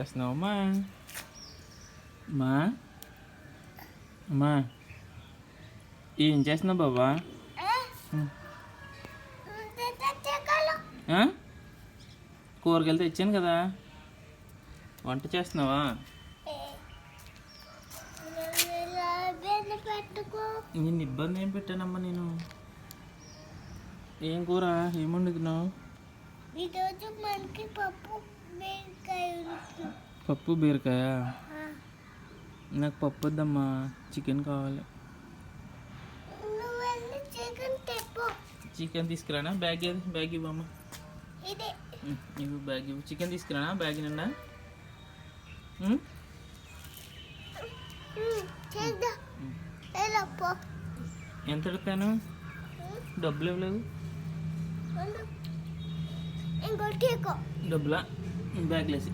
చేస్తున్నావమ్మా మా అమ్మా ఏం చేస్తున్నావు బాబా? కూరగాయలు తెచ్చాను కదా, వంట చేస్తున్నావా? నేను ఇబ్బంది ఏం పెట్టానమ్మా? నేను ఏం కూర ఏం వండుతున్నావు? పప్పు బీరకాయ. నాకు పప్పు వద్దమ్మా, చికెన్ కావాలి. చికెన్ తీసుకురానా? బ్యాగ్ బ్యాగ్ ఇవ్వమ్మా, ఇవ్వు బ్యాగ్ ఇవ్వు. చికెన్ తీసుకురానా బ్యాగ్ నిండా? ఎంత అడుగుతాను? డబ్బులు ఇవ్వలేదు. డబ్బులా? బ్యాగ్లేసి